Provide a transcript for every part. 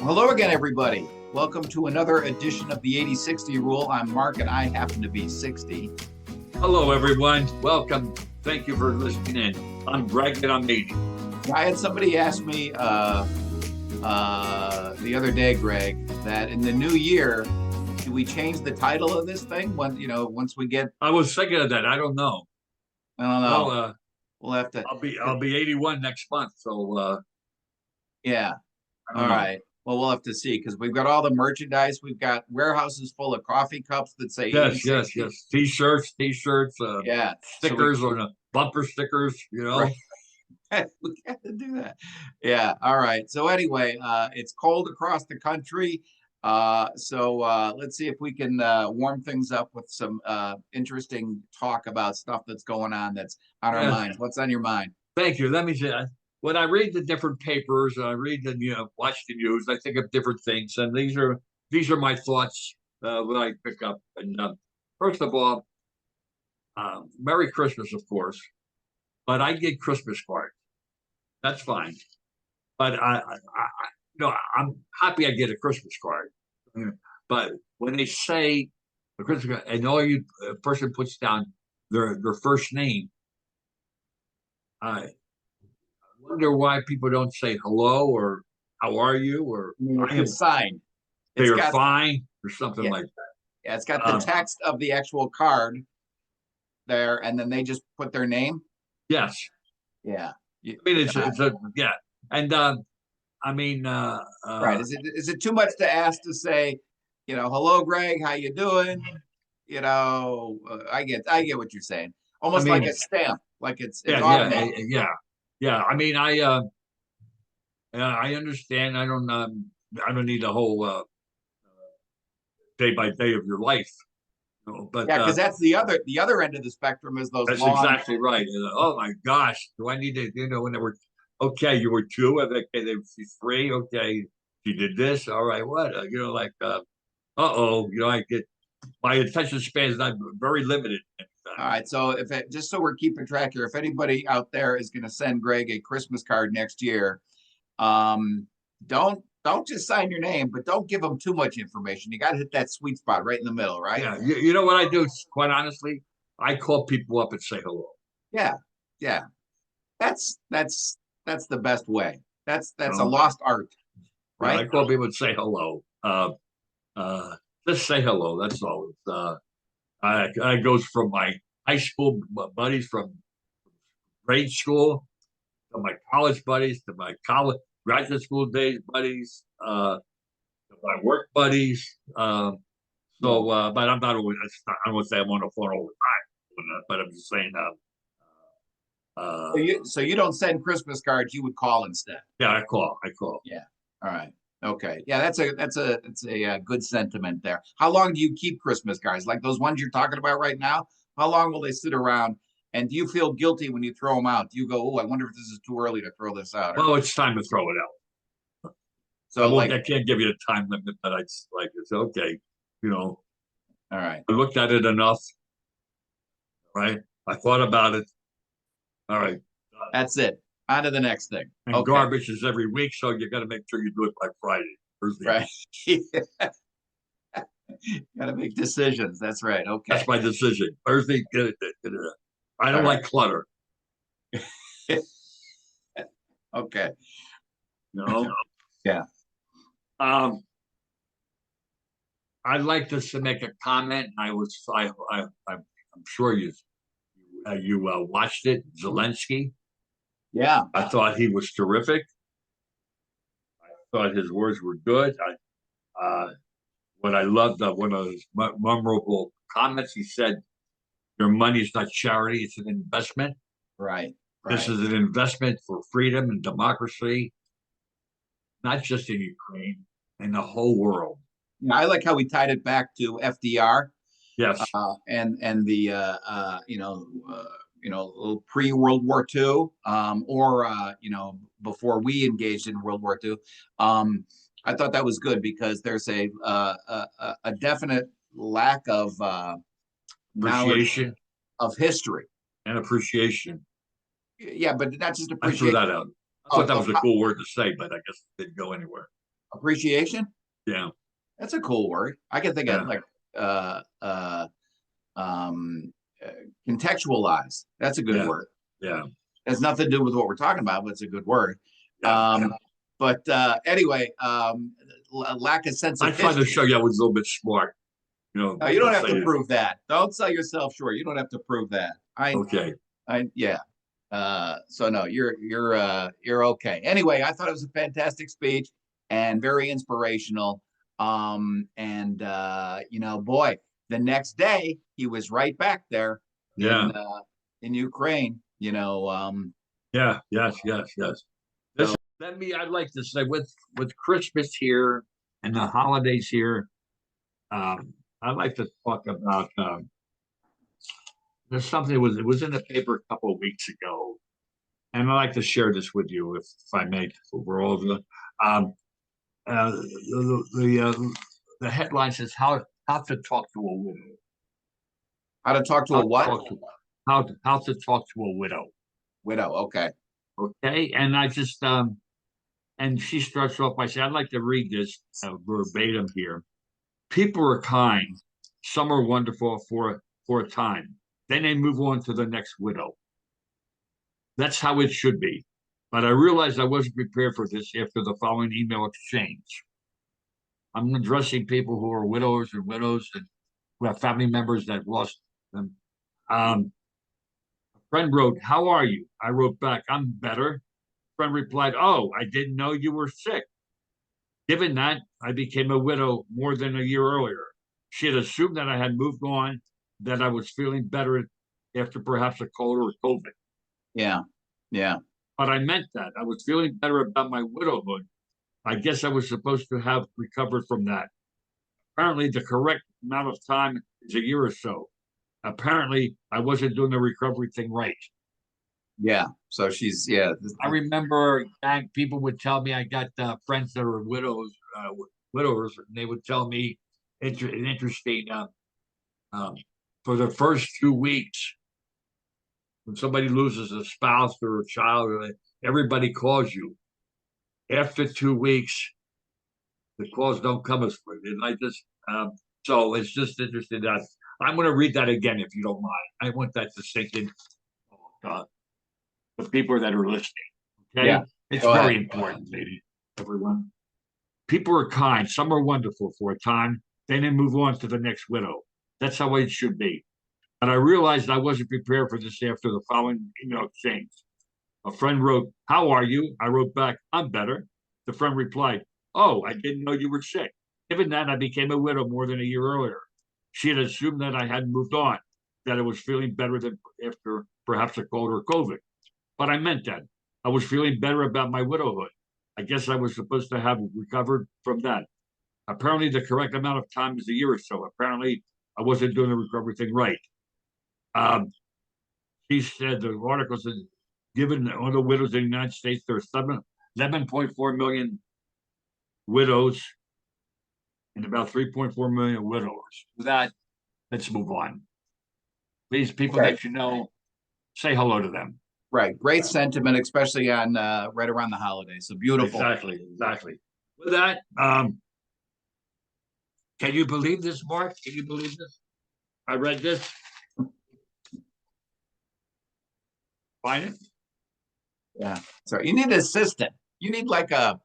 Hello again, everybody. Welcome to another edition of the 80-60 rule. I'm Mark, and I happen to be 60. Hello, everyone. Welcome. Thank you for listening in. I'm Greg, and I'm 80. I had somebody ask me the other day, Greg, that in the new year, do we change the title of this thing? Once we get, I was thinking of that. I don't know. I don't know. Well, We'll have to. I'll be 81 next month. So Yeah. I All don't know. right. Well, we'll have to see because we've got all the merchandise. We've got warehouses full of coffee cups that say Yes, 80-60. yes. T-shirts, Yeah. stickers, or bumper stickers. Right. We got to do that. Yeah. All right. So anyway, it's cold across the country. So let's see if we can warm things up with some interesting talk about stuff that's going on that's on our Yeah. minds. What's on your mind? Thank you. Let me say, when I read the different papers, I read watch the news, I think of different things, and these are my thoughts when I pick up. And first of all, Merry Christmas, of course, but I get Christmas cards. That's fine. But I'm happy I get a Christmas card. But when they say a Christmas card, and a person puts down their first name, I wonder why people don't say hello or how are you or I am It's signed. they are fine or something like that. Yeah, it's got the text of the actual card there, and then they just put their name. Yes. Yeah. I mean, it's a yeah. And Right. Is it too much to ask to say, hello, Greg, how you doing? I get what you're saying. Almost like a stamp, like it's automatic. yeah. I mean, I understand. I don't need a whole day by day of your life, but Yeah, because that's the other end of the spectrum is those that's long. exactly right. Oh my gosh, do I need to? When they were okay, you were two. Okay, they were three. Okay, she did this. All right, what? I get my attention span is not very limited. All right, so just so we're keeping track here, if anybody out there is going to send Greg a Christmas card next year, don't just sign your name, but don't give them too much information. You got to hit that sweet spot right in the middle, right? Yeah, you know what I do? Quite honestly, I call people up and say hello. Yeah, yeah. That's the best way. That's a lost art, right? Yeah, I call people and say hello. Just say hello. That's all. I goes from my high school buddies from grade school to my college buddies to my college graduate school days buddies to my work buddies. But I'm not always. I don't want to say I'm on the phone all the time, but I'm just saying. So you don't send Christmas cards; you would call instead. Yeah, I call. Yeah. All right. Okay. Yeah, that's a good sentiment there. How long do you keep Christmas cards? Like those ones you're talking about right now? How long will they sit around? And do you feel guilty when you throw them out? Do you go, oh, I wonder if this is too early to throw this out? Well, it's time to throw it out. So I can't give you a time limit, but it's okay. All right. I looked at it enough. Right. I thought about it. All right. That's it. On to the next thing. And garbage is every week, so you got to make sure you do it by Friday. Thursday. Right. Got to make decisions. That's right. Okay. That's my decision. Thursday. I don't like clutter. Okay. No. Yeah. I'd like to make a comment. I'm sure you watched it. Zelensky. Yeah. I thought he was terrific. I thought his words were good. What I loved, one of his memorable comments, he said, "Your money is not charity; it's an investment." Right. This is an investment for freedom and democracy, not just in Ukraine, in the whole world. Yeah, I like how we tied it back to FDR. Yes. And the pre-World War II, or before we engaged in World War II. I thought that was good because there's a definite lack of appreciation of history and appreciation. Yeah, but not just appreciation. I threw that out. I thought that was a cool word to say, but I guess it didn't go anywhere. Appreciation? Yeah, That's a cool word. I can think of yeah, like uh uh um uh, contextualize. That's a good yeah, word. yeah, Has nothing to do with what we're talking about, but it's a good word. yeah. But anyway, lack of sense I of tried to history. show you I was a little bit smart. No, you don't Let's have say to it. prove that. Don't sell yourself short. You don't have to prove that. Okay. Yeah. So no, you're okay. Anyway, I thought it was a fantastic speech and very inspirational. And boy, the next day he was right back there Yeah, in Ukraine. yeah, yes, yes, yes. So I'd like to say with Christmas here and the holidays here, I'd like to talk about there's something it was in the paper a couple of weeks ago, and I'd like to share this with you if I may. For all of the um, the headline says how to talk to a widow. how to talk to How a to what? talk to how to talk to a widow. Widow. Okay. Okay, and I just and she starts off by saying, "I'd like to read this verbatim here. People are kind. Some are wonderful for a time. Then they move on to the next widow. That's how it should be. But I realized I wasn't prepared for this after the following email exchange. I'm addressing people who are widowers and widows and who have family members that lost them. A friend wrote, "How are you?" I wrote back, "I'm better." Friend replied, "Oh, I didn't know you were sick." Given that, I became a widow more than a year earlier. She had assumed that I had moved on, that I was feeling better after perhaps a cold or COVID. Yeah. Yeah. But I meant that. I was feeling better about my widowhood. I guess I was supposed to have recovered from that. Apparently, the correct amount of time is a year or so. Apparently, I wasn't doing the recovery thing right. Yeah. So she's yeah. I remember people would tell me I got friends that were widowers, and they would tell me interesting. Um, for the first 2 weeks, when somebody loses a spouse or a child, everybody calls you. After 2 weeks, the calls don't come as frequent. Like this, so it's just interesting that I'm going to read that again if you don't mind. I want that to sink in. Uh, the people that are listening. Yeah. Okay, it's Go ahead. very important, lady. Everyone. People are kind. Some are wonderful for a time. Then they move on to the next widow. That's how it should be. But I realized I wasn't prepared for this after the following email exchange. A friend wrote, "How are you?" I wrote back, "I'm better." The friend replied, "Oh, I didn't know you were sick." Given that, I became a widow more than a year earlier. She had assumed that I hadn't moved on, that I was feeling better than after perhaps a cold or COVID. But I meant that. I was feeling better about my widowhood. I guess I was supposed to have recovered from that. Apparently, the correct amount of time is a year or so. Apparently, I wasn't doing the recovery thing right. Um, he said the article said, given all the widows in the United States, there are 11.4 million widows and about 3.4 million widowers. With that, let's move on. These people Okay. that you know, say hello to them. Right. Great sentiment, especially on right around the holidays. So beautiful. Exactly, exactly. With that, can you believe this, Mark? Can you believe this? I read this. Find it. Yeah. So you need an assistant. You need like a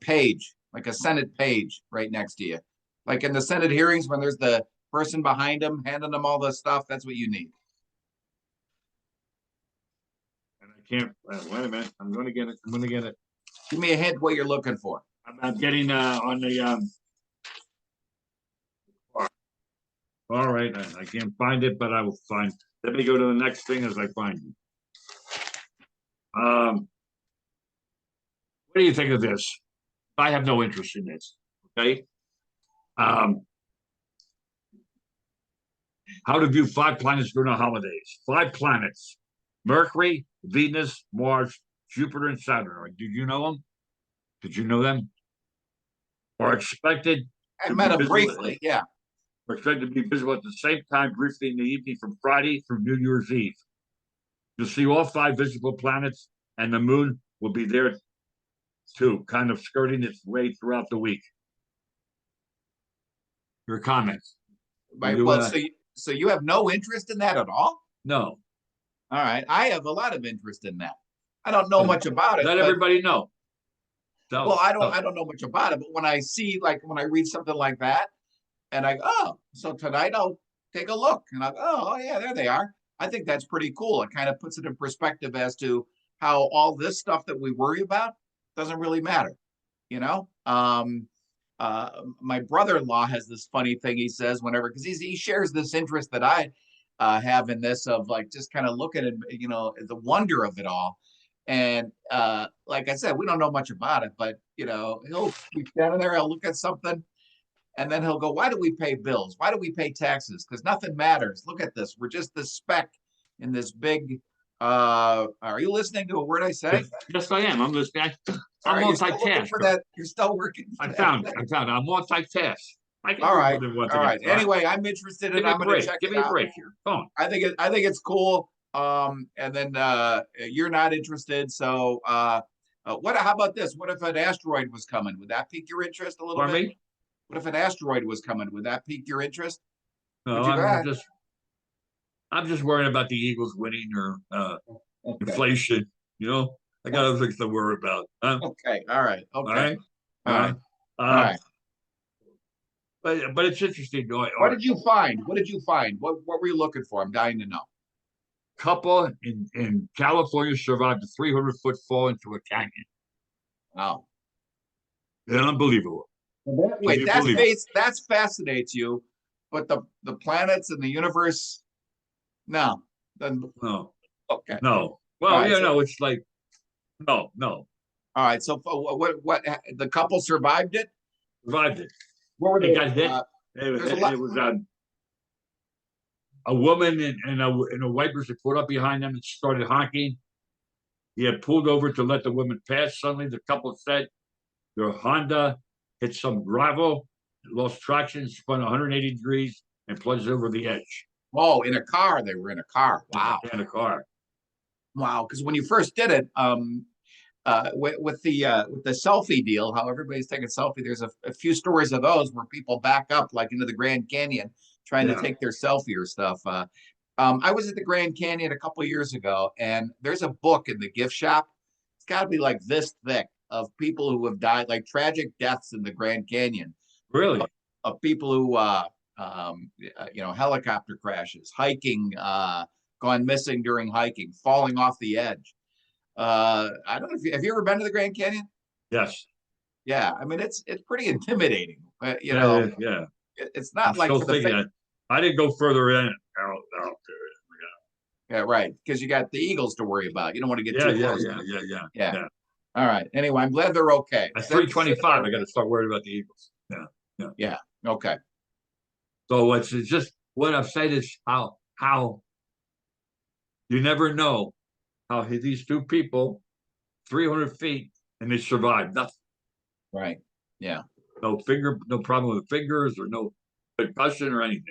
page, like a Senate page right next to you. Like in the Senate hearings when there's the person behind them handing them all the stuff, that's what you need. And I can't. Wait a minute. I'm going to get it. I'm going to get it. Give me a hint what you're looking for. I'm getting on the. All right. I can't find it, but I will find. Let me go to the next thing as I find it. What do you think of this? I have no interest in this. Okay. Um, how to view 5 planets during the holidays. 5 planets: Mercury, Venus, Mars, Jupiter, and Saturn. Did you know them? Did you know them? Are expected I to met be him visible. briefly. Yeah. Are expected to be visible at the same time briefly in the evening from Friday through New Year's Eve. You'll see all 5 visible planets, and the moon will be there too, kind of skirting its way throughout the week. Your comments? Right. You, Well, so you have no interest in that at all? no. All right. I have a lot of interest in that. I don't know much about it, Let but everybody know. well, So, I don't know much about it, but when I see like when I read something like that and I go, oh, so tonight I'll take a look and I go, oh yeah, there they are. I think that's pretty cool. It kind of puts it in perspective as to how all this stuff that we worry about doesn't really matter, you know? My brother-in-law has this funny thing he says whenever, because he shares this interest that I have in this of like just kind of looking at, you know, the wonder of it all. And like I said, we don't know much about it, but you know, he'll be standing there, he'll look at something, and then he'll go, why do we pay bills? Why do we pay taxes? Because nothing matters. Look at this. We're just this speck in this big are you listening to a word I say? yes, I am. I'm listening. I'm Are you still looking multitask. for that? You're still working for I that found it. thing. I found it. I'm multitask. I can All do more right. than one All thing. right. Anyway, I'm interested in Give it. me a I'm going to break. check Give it me a out. break here. Come on. I think it's cool. And then you're not interested. So what how about this? What if an asteroid was coming? Would that pique your interest a little Pardon bit? me? What if an asteroid was coming? Would that pique your interest? No, Would you go ahead? I'm just worrying about the Eagles winning or Okay. inflation. You know, I got other things to worry about. Huh? Okay. All right. All Okay. right. All right. All Uh, right. but it's interesting. What did you find? What did you find? What were you looking for? I'm dying to know. Couple in California survived a 300-foot fall into a canyon. Oh. Unbelievable. Can Wait, you believe it? that fascinates you, but the planets and the universe, no. Then No, okay. no. All Well, right. yeah, So no, it's like, no. all right. So what the couple survived it? Survived it. What were They they? got hit. There's a lot. It was a woman and a wipers that put up behind them and started honking. He had pulled over to let the woman pass. Suddenly, the couple said their Honda hit some gravel, lost traction, spun 180 degrees, and plunged over the edge. Oh, in a car. They were in a car. Wow. In a car. Wow. Because when you first did it, with the selfie deal, how everybody's taking selfie. There's a few stories of those where people back up like into the Grand Canyon trying to take their selfie or stuff. I was at the Grand Canyon a couple of years ago, and there's a book in the gift shop. It's got to be like this thick of people who have died, like tragic deaths in the Grand Canyon. Really? Of people who, you know, helicopter crashes, hiking, gone missing during hiking, falling off the edge. I don't know if have you ever been to the Grand Canyon? Yes. Yeah, I mean it's pretty intimidating. You Yeah, know, yeah. it's I'm not like still for the thinking that. I didn't go further in. Out yeah, right, because you got the Eagles to worry about. You don't want to get yeah, too yeah, close. yeah, yeah, yeah, Yeah. yeah. All right. Anyway, I'm glad they're okay. At 325, I got to start worrying about the Eagles. Yeah, yeah. Yeah. Okay. So it's just what I've said is how you never know how these two people, 300 feet, and they survived. Nothing. Right. Yeah. No problem with fingers or no concussion or anything.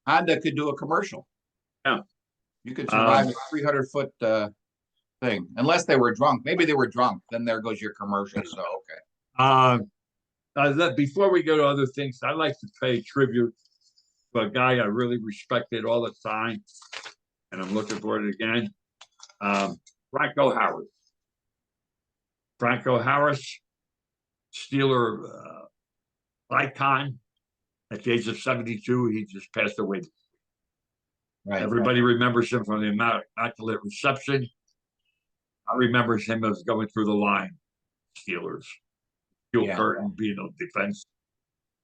Honda could do a commercial. Yeah. You could survive a 300-foot thing, unless they were drunk. Maybe they were drunk. Then there goes your commercial. So okay. Before we go to other things, I'd like to pay tribute to a guy I really respected all the time, and I'm looking for it again. Franco Harris. Franco Harris, Steeler icon. At the age of 72, he just passed away. Right. Everybody remembers him from the immaculate reception. I remember him as going through the line, Steelers. Steel curtain, being on defense.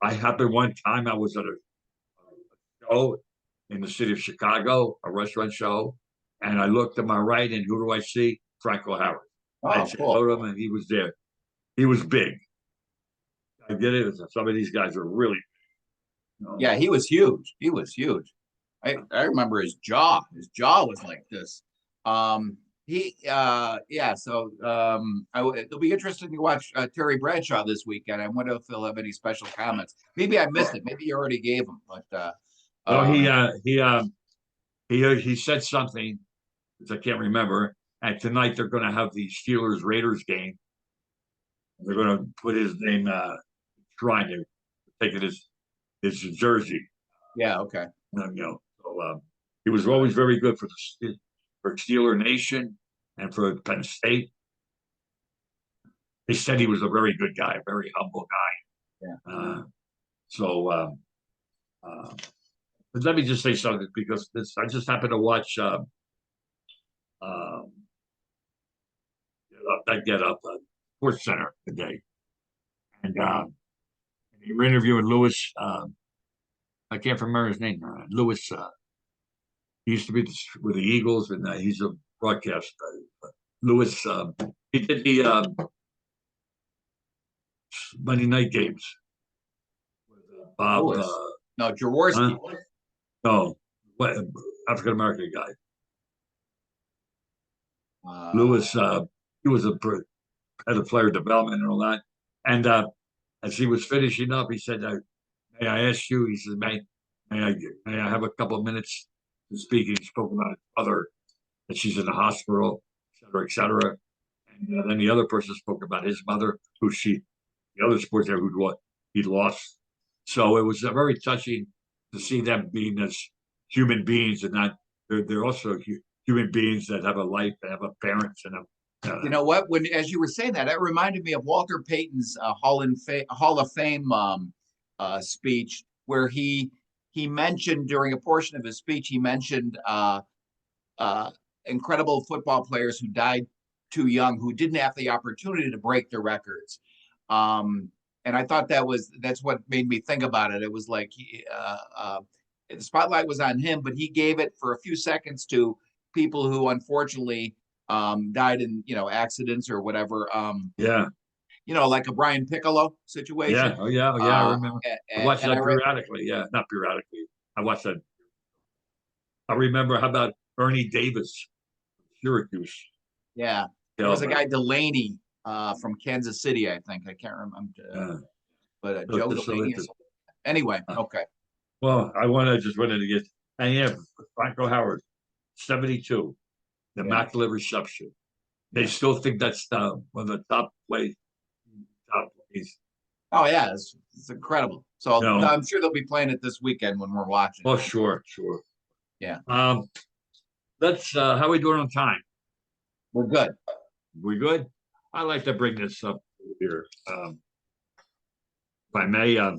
I happened one time, I was at a show in the city of Chicago, a restaurant show, and I looked to my right, and who do I see? Franco Harris. I said hello to him, and he was there. He was big. I get it. Some of these guys are really. Yeah, he was huge. He was huge. I remember his jaw. His jaw was like this. So it'll be interesting to watch Terry Bradshaw this weekend. I wonder if he'll have any special comments. Maybe I missed it. Maybe you already gave them, but well, he said something which I can't remember. And tonight they're going to have the Steelers Raiders game, They're going to put his name shrine there, taking his jersey. Yeah. Okay. So he was always very good for Steeler Nation and for Penn State. They said he was a very good guy, a very humble guy. Yeah. So, but let me just say something because I just happened to watch um, Get Up Sports Center today, and you were interviewing Lewis. I can't remember his name. Lewis. He used to be with the Eagles, and he's a broadcast. Lewis. He did the Monday night games with Bob. Lewis. No, Jaworski. No, what African American guy. Lewis. He was head of player development and all that. And as he was finishing up, he said, "May I ask you?" He said, "May I have a couple of minutes to speak?" He spoke about his mother, that she's in the hospital, et cetera, et cetera. And then the other person spoke about his mother, the other sports there he lost. So it was very touching to see them being as human beings, and not they're also human beings that have a life, that have a parents, and you know what? As you were saying that, it reminded me of Walter Payton's Hall of Fame speech, where he mentioned during a portion of his speech, he mentioned incredible football players who died too young, who didn't have the opportunity to break their records. And I thought that's what made me think about it. It was like the spotlight was on him, but he gave it for a few seconds to people who unfortunately died in accidents or whatever. yeah, Like a Brian Piccolo situation. yeah, oh yeah, I remember. I watched that periodically. Yeah, not periodically. I watched that. I remember. How about Ernie Davis, Syracuse? Yeah, there was a guy Delaney from Kansas City, I think. I can't remember, but Joe Delaney. Anyway, okay. Well, just wanted to get, and yeah, Franco Howard, 72, the Immaculate Reception. They still think that's one of the top plays. Oh yeah, it's incredible. So I'm sure they'll be playing it this weekend when we're watching. Oh, sure. Yeah. Let's. How are we doing on time? We're good. We good? I like to bring this up here, if I may. I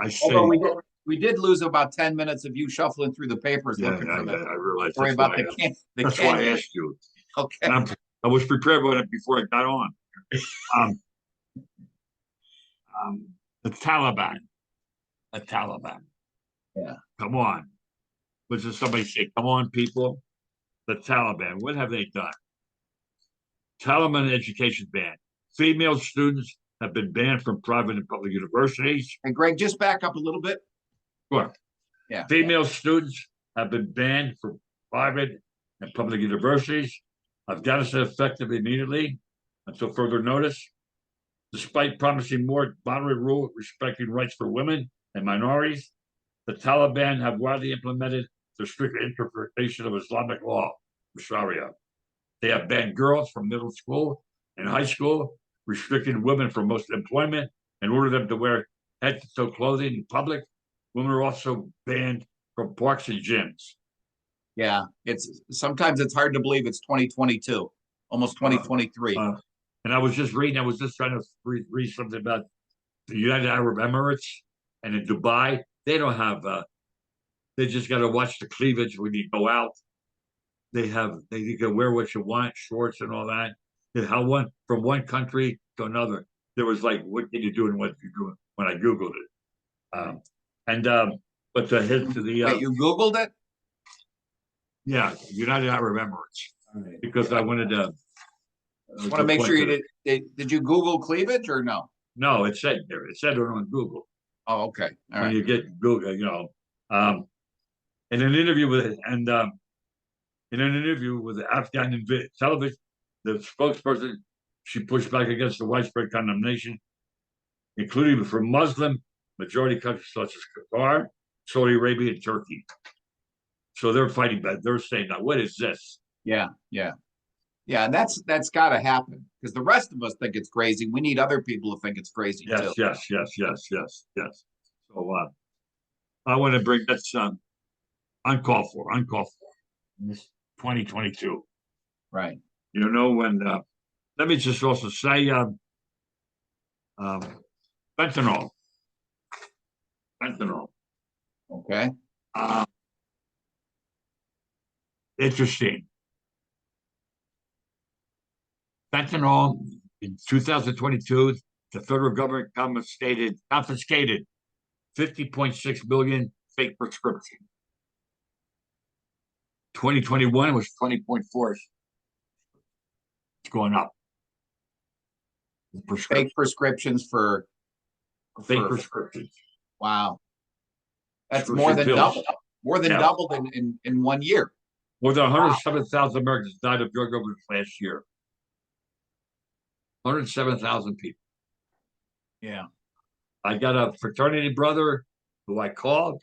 say. Although we did lose about 10 minutes of you shuffling through the papers looking for that. I realized. Sorry about that's why I asked you. Okay. I was prepared with it before I got on. The Taliban. Yeah. Come on. Was there somebody say, "Come on, people"? The Taliban. What have they done? Taliban education ban. Female students have been banned from private and public universities. And Greg, just back up a little bit. Sure. Yeah. Female students have been banned from private and public universities. Afghanistan effective immediately until further notice. Despite promising more moderate rule respecting rights for women and minorities, the Taliban have widely implemented the strict interpretation of Islamic law, Sharia. They have banned girls from middle school and high school, restricting women from most employment, and ordered them to wear head-to-toe clothing in public. Women are also banned from parks and gyms. Yeah, sometimes it's hard to believe it's 2022, almost 2023. And I was just trying to read something about the United Arab Emirates and in Dubai. They don't have, they just got to watch the cleavage when you go out. You can wear what you want, shorts and all that. From one country to another, there was like, what can you do and what you do when I Googled it. But to Wait, you Googled it? Yeah, United Arab Emirates, because I wanted to. I want to make sure you did you Google cleavage or no? No, it said there. It said it on Google. Oh, okay. All right. You get Google, in an interview with Afghan television, the spokesperson, she pushed back against the widespread condemnation, including from Muslim majority countries such as Qatar, Saudi Arabia, and Turkey. So they're fighting back. They're saying, "Now, what is this?" Yeah. Yeah, and that's got to happen because the rest of us think it's crazy. We need other people to think it's crazy Yes, too. yes, yes, yes, yes, yes. So I want to bring that's uncalled for in this 2022. Right. You know, when let me just also say um, fentanyl, fentanyl. Okay. Uh, interesting. Fentanyl in 2022, the federal government confiscated 50.6 million fake prescriptions. 2021 was 20.4. It's going up. Fake prescriptions Fake for prescriptions. wow. That's more Prescription than pills. double. More than Yeah. doubled in 1 year. More than 107,000 Americans died of drug overdose last year. 107,000 people. Yeah. I got a fraternity brother who I called.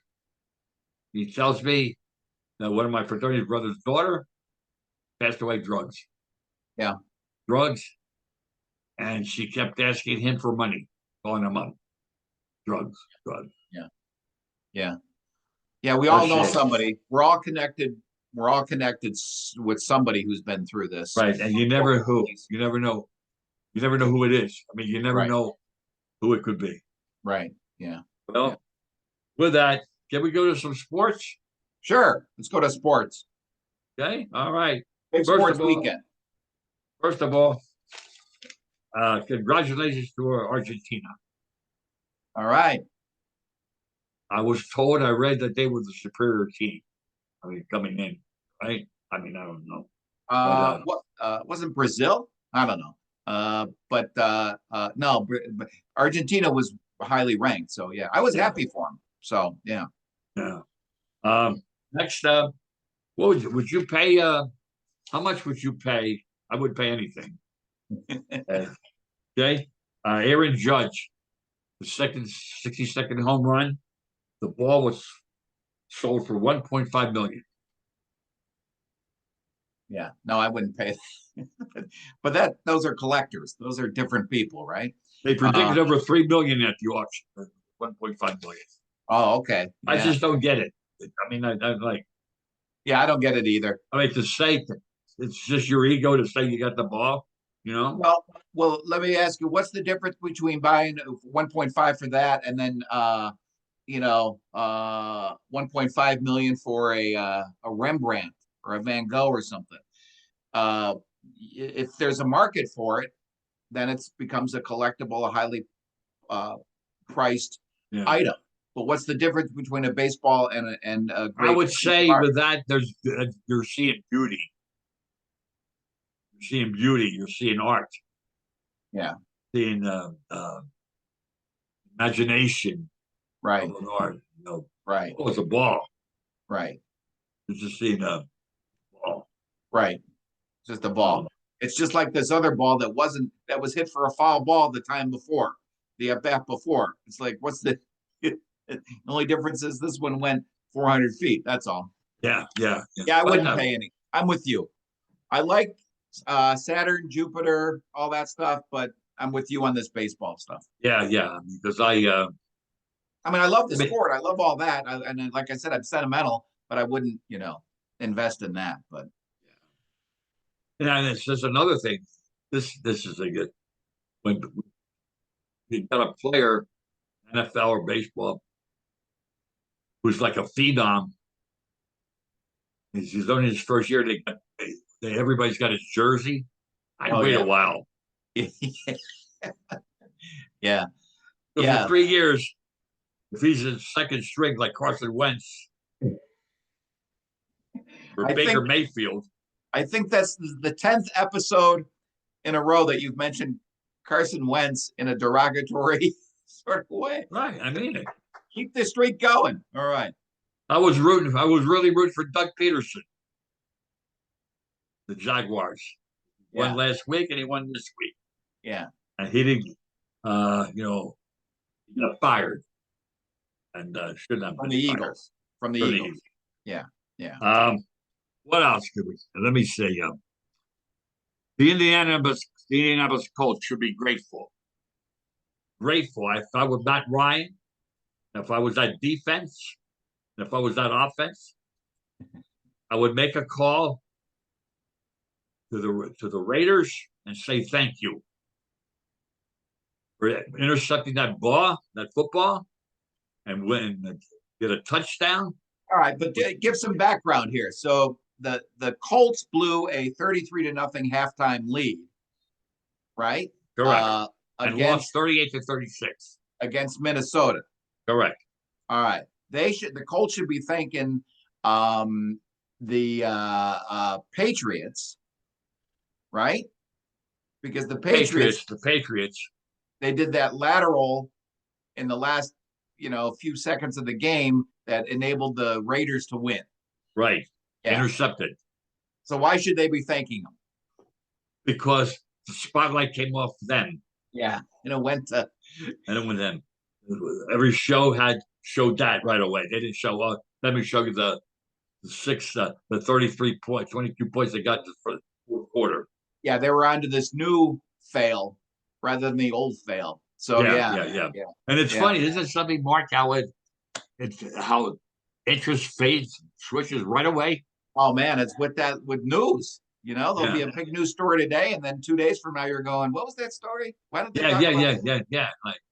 He tells me that one of my fraternity brother's daughter passed away drugs. Yeah. Drugs. And she kept asking him for money, calling him up. Drugs, drugs. Yeah. Yeah. Yeah. We all That's know it. somebody. We're all connected. We're all connected with somebody who's been through this. Right. And you never know. You never know who it is. I mean, you never Right. know who it could be. Right. Yeah. Well, Yeah. with that, can we go to some sports? Sure. Let's go to sports. Okay. All right. Big First sports of all, weekend. first of all, congratulations to Argentina. All right. I was told, I read that they were the superior team. I mean, coming in, right? I mean, I don't know. What wasn't Brazil? I don't know. No, Argentina was highly ranked. So yeah, I was Yeah, happy for him. So yeah. yeah. Next, what would you pay? How much would you pay? I would pay anything. Okay. Aaron Judge, the second 60-second home run. The ball was sold for 1.5 million. Yeah. No, I wouldn't pay. But those are collectors. Those are different people, right? They predicted over 3 million at the auction. 1.5 million. Oh, okay. I Yeah. just don't get it. I mean, I like. Yeah, I don't get it either. I mean, to say it's just your ego to say you got the ball. You know. Well, let me ask you, what's the difference between buying 1.5 for that and then 1.5 million for a Rembrandt or a Van Gogh or something? If there's a market for it, then it becomes a collectible, a highly uh, priced Yeah. item. But what's the difference between a baseball and a I great would piece of say art? with that, you're seeing beauty. You're seeing beauty. You're seeing art. Yeah, Seeing imagination of right, an art. You know, right, oh, it's a ball. right, You're just seeing a ball. right. Just a Um, ball. It's just like this other ball that was hit for a foul ball the time before, the at bat before. It's like, what's the only difference is this one went 400 feet. That's all. yeah, yeah, yeah. Yeah, I But wouldn't pay any. I'm with you. I like Saturn, Jupiter, all that stuff, but I'm with you on this baseball stuff. yeah, yeah. Because I mean, I love the I mean, sport. I love all that. And like I said, I'm sentimental, but I wouldn't, invest in that. But and it's just another thing. This is a good when you got a player, NFL or baseball, who's like a phenom. He's only his first year. Everybody's got his jersey. I'd oh wait yeah, a while. yeah, So for yeah. 3 years, if he's in second string like Carson Wentz or I Baker think Mayfield, I think that's the 10th episode in a row that you've mentioned Carson Wentz in a derogatory sort of way. right? I mean it. Keep this streak going. All right. I was rooting. I was really rooting for Doug Peterson, the Jaguars. Yeah. Won last week and he won this week, Yeah. and he didn't. He got fired and shouldn't have From been the fired Eagles. From the for the Eagles. Eagles. Yeah. Yeah. What else could we? Let me see. The Indianapolis Colts should be grateful. Grateful. If I was not Ryan, if I was that defense, if I was that offense, I would make a call to the Raiders and say thank you for intercepting that football, and get a touchdown. All right, but give some background here. So the Colts blew a 33-0 halftime lead, right? Correct. And lost Against 38-36. against Minnesota. Correct. All right. The Colts should be thanking the Patriots, right? Because the Patriots, they did that lateral in the last, few seconds of the game that enabled the Raiders to win. Right. Yeah. Intercepted. So why should they be thanking them? Because the spotlight came off them. Yeah. And it went to. And it went them. Every show showed that right away. They didn't show, let me show you the 33 points, 22 points they got for the fourth quarter. Yeah, they were onto this new fail rather than the old fail. So yeah. And it's funny, isn't it something, Mark, how interest fades, switches right away? Oh man, it's with news. There'll be a big news story today, and then 2 days from now, you're going, "What was that story? Why don't they talk about that?"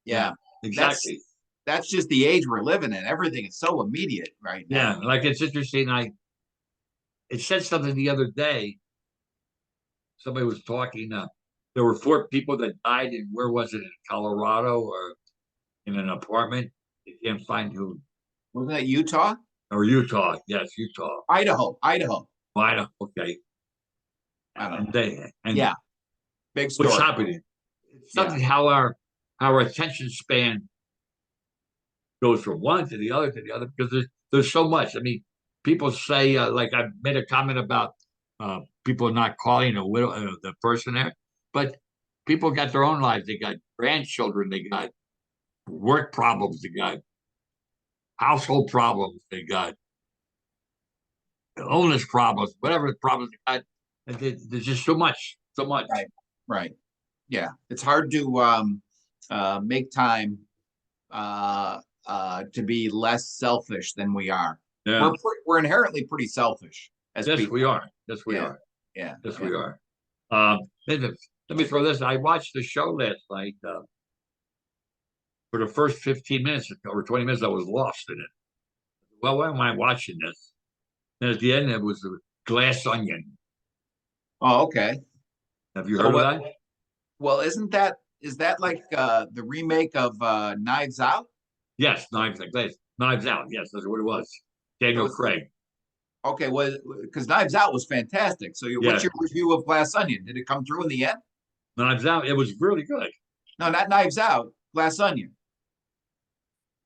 Yeah, exactly. That's just the age we're living in. Everything is so immediate right now. Yeah, like it's interesting. It said something the other day. Somebody was talking. There were 4 people that died in, where was it, in Colorado or in an apartment? You can't find who. Wasn't that Utah? Or Utah? Yes, Utah. Idaho. Okay. I don't know. Big story. What's happening? It's something how our attention span goes from one to the other because there's so much. I mean, people say like I made a comment about people not calling the person there, but people got their own lives. They got grandchildren. They got work problems. They got household problems. They got illness problems. Whatever problems they got. There's just so much. Right. Yeah, it's hard to make time to be less selfish than we are. Yeah. We're inherently pretty selfish as people. We are. Yes, we are. Yeah. Yes, we are. Let me throw this. I watched the show last night. For the first 15 minutes or 20 minutes, I was lost in it. Well, why am I watching this? And at the end, it was a Glass Onion. Oh, okay. Have you heard of that? Well, is that like the remake of Knives Out? Yes, Knives Out. Yes, that's what it was. Daniel Craig. Okay, well, because Knives Out was fantastic. So, what's your review of Glass Onion? Did it come through in the end? Knives Out, it was really good. No, not Knives Out. Glass Onion.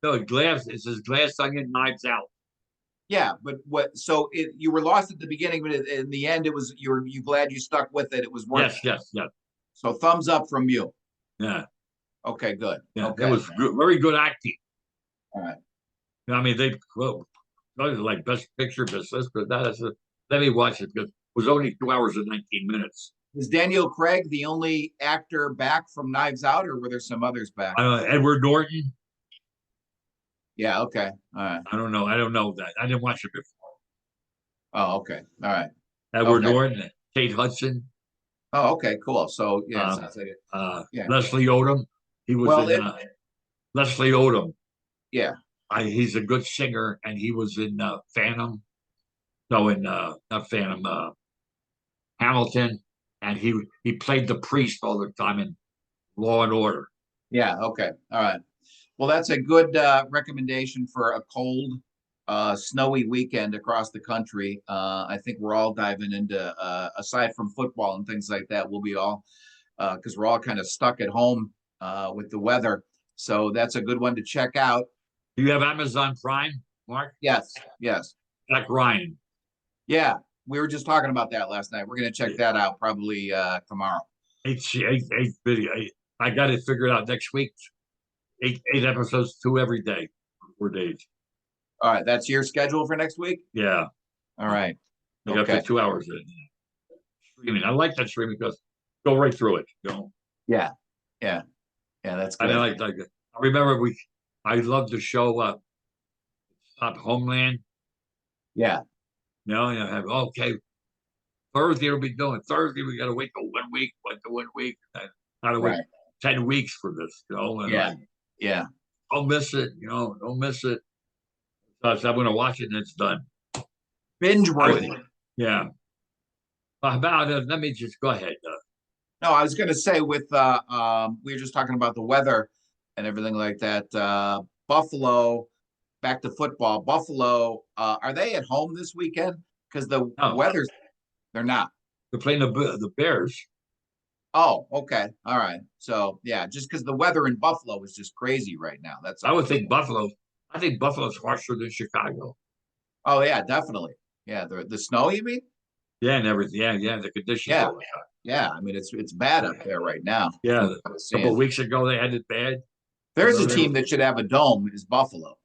No, it says Glass Onion, Knives Out. Yeah, but what? So you were lost at the beginning, but in the end, it was you glad you stuck with it. It was worth. Yes. So thumbs up from you. Yeah. Okay, good. Yeah, okay. It was good, very good acting. All right. I mean, like best picture, business, but let me watch it because it was only 2 hours and 19 minutes. Is Daniel Craig the only actor back from Knives Out, or were there some others back? Edward Norton. Yeah. Okay. All right. I don't know that. I didn't watch it before. Oh, okay. All right. Edward Norton, Kate Hudson. Oh, okay. Cool. So sounds like it. Leslie Odom. He was Leslie Odom. Yeah. He's a good singer, and he was in Phantom. No, not Phantom. Hamilton, and he played the priest all the time in Law and Order. Yeah. Okay. All right. Well, that's a good recommendation for a cold, snowy weekend across the country. I think we're all diving into, aside from football and things like that, we'll be all, because we're all kind of stuck at home with the weather. So that's a good one to check out. Do you have Amazon Prime, Mark? Yes. Jack Ryan. Yeah, we were just talking about that last night. We're going to check that out probably tomorrow. Eight video. I got it figured out next week. Eight episodes, 2 every day, 4 days. All right, that's your schedule for next week? Yeah. All right. You got 2 hours in streaming. I like that streaming because go right through it. Yeah, yeah, yeah. That's I good. mean, I remember I loved the show, Homeland. Yeah, Have okay. Thursday we'll be doing Thursday. We got to wait till 1 week. Wait till 1 week. Got to wait right. 10 weeks for this. And Yeah, yeah. don't miss it. Don't miss it. So I'm going to watch it and it's done. Binge worthy. Yeah. About let me just go ahead. No, I was going to say we were just talking about the weather and everything like that. Buffalo, back to football. Buffalo, are they at home this weekend? Because the No, weather's, they're not. they're playing the Bears. Oh, okay. All right. So yeah, just because the weather in Buffalo is just crazy right now. That's I all. would think Buffalo. I think Buffalo's harsher than Chicago. Oh yeah, definitely. Yeah, the snow, you mean? Yeah, and everything. Yeah. The conditions. Yeah. All the time. Yeah. I mean, it's bad up there right now. Yeah, I was a couple of saying. weeks ago they had it bad. There's a team that should have a dome is Buffalo.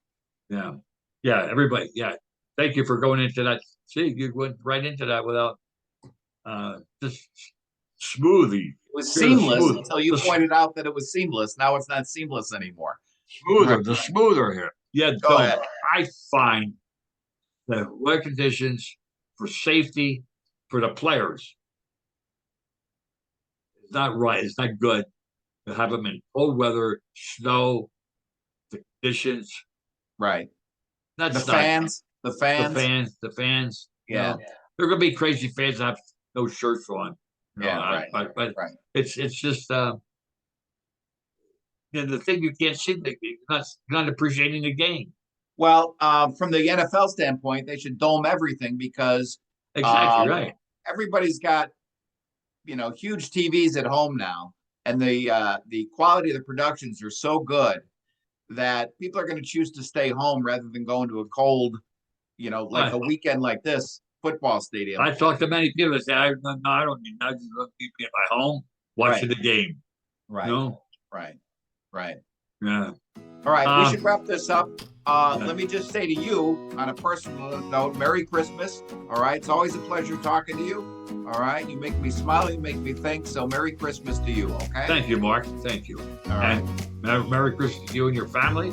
Yeah, yeah. Everybody. Yeah. Thank you for going into that. See, you went right into that without just smoothie. It was You're the seamless smooth- until you the pointed out that it was seamless. Now it's not seamless anymore. smoother, the smoother here. Yeah, Go ahead. I find the weather conditions for safety for the players is not right. It's not good to have them in cold weather, snow, the conditions. Right. That's The not fans. The fans. the fans. Yeah. They're gonna be crazy fans that have no shirts on. Yeah, right, But right. it's just the thing you can't see, you're not appreciating the game. Well, from the NFL standpoint, they should dome everything because Exactly right. everybody's got huge TVs at home now, and the quality of the productions are so good that people are going to choose to stay home rather than going to a cold, like a weekend like this football stadium. I talked to many people that say, no, I don't need. I just want to be at my home watching the game. Right. Right. Yeah. All right, we should wrap this up. Let me just say to you, on a personal note, Merry Christmas. All right, it's always a pleasure talking to you. All right, you make me smile, you make me think. So Merry Christmas to you. Okay. Thank you, Mark. Thank you. All right. And Merry Christmas to you and your family.